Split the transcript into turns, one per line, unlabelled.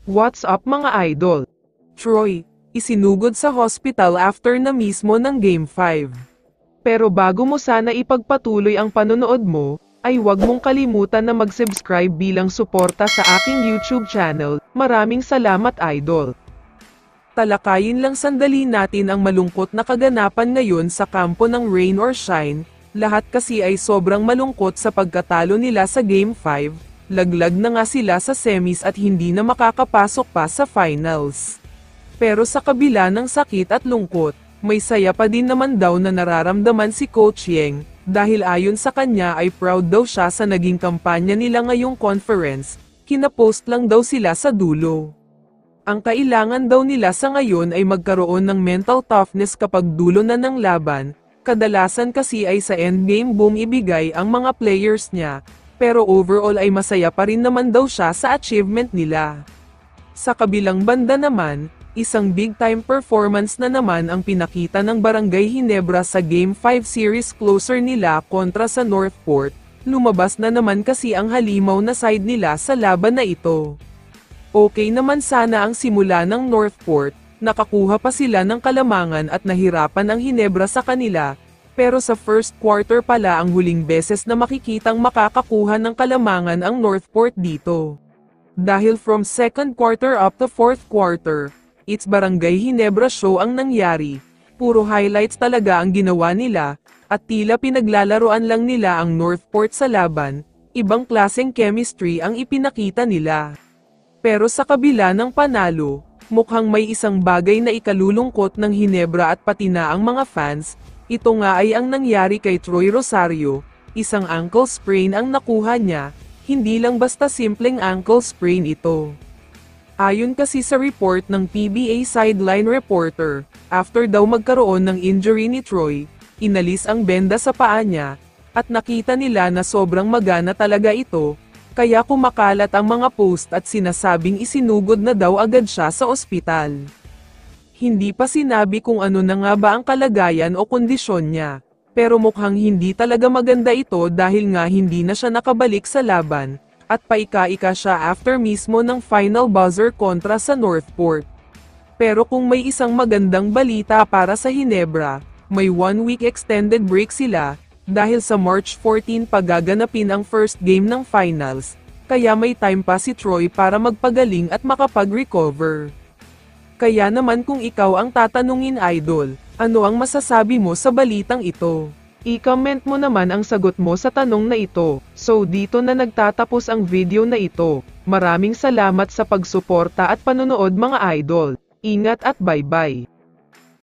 What's up mga idol? Troy, isinugod sa hospital after na mismo ng Game 5. Pero bago mo sana ipagpatuloy ang panonood mo, ay huwag mong kalimutan na mag-subscribe bilang suporta sa aking YouTube channel. Maraming salamat idol. Talakayin lang sandali natin ang malungkot na kaganapan ngayon sa kampo ng Rain or Shine. Lahat kasi ay sobrang malungkot sa pagkatalo nila sa Game 5. Laglag na nga sila sa semis at hindi na makakapasok pa sa finals. Pero sa kabila ng sakit at lungkot, may saya pa din naman daw na nararamdaman si Coach Yeng, dahil ayon sa kanya ay proud daw siya sa naging kampanya nila ngayong conference. Kinapost lang daw sila sa dulo. Ang kailangan daw nila sa ngayon ay magkaroon ng mental toughness kapag dulo na ng laban. Kadalasan kasi ay sa endgame boom ibigay ang mga players niya. Pero overall ay masaya pa rin naman daw siya sa achievement nila. Sa kabilang banda naman, isang big time performance na naman ang pinakita ng Barangay Ginebra sa Game 5 series closer nila kontra sa Northport. Lumabas na naman kasi ang halimaw na side nila sa laban na ito. Okay naman sana ang simula ng Northport, nakakuha pa sila ng kalamangan at nahirapan ang Ginebra sa kanila. Pero sa first quarter pala ang huling beses na makikitang makakakuha ng kalamangan ang Northport dito. Dahil from second quarter up to fourth quarter, it's Barangay Ginebra show ang nangyari. Puro highlights talaga ang ginawa nila, at tila pinaglalaroan lang nila ang Northport sa laban. Ibang klaseng chemistry ang ipinakita nila. Pero sa kabila ng panalo, mukhang may isang bagay na ikalulungkot ng Ginebra at pati na ang mga fans. Ito nga ay ang nangyari kay Troy Rosario, isang ankle sprain ang nakuha niya, hindi lang basta simpleng ankle sprain ito. Ayon kasi sa report ng PBA sideline reporter, after daw magkaroon ng injury ni Troy, inalis ang benda sa paa niya, at nakita nila na sobrang magana talaga ito, kaya kumakalat ang mga post at sinasabing isinugod na daw agad siya sa ospital. Hindi pa sinabi kung ano na nga ba ang kalagayan o kondisyon niya. Pero mukhang hindi talaga maganda ito dahil nga hindi na siya nakabalik sa laban, at paika-ika siya after mismo ng final buzzer kontra sa Northport. Pero kung may isang magandang balita para sa Ginebra, may 1-week extended break sila, dahil sa March 14 pagaganapin ang first game ng finals, kaya may time pa si Troy para magpagaling at makapag-recover. Kaya naman kung ikaw ang tatanungin idol, ano ang masasabi mo sa balitang ito? I-comment mo naman ang sagot mo sa tanong na ito. So dito na nagtatapos ang video na ito. Maraming salamat sa pagsuporta at panonood mga idol. Ingat at bye-bye.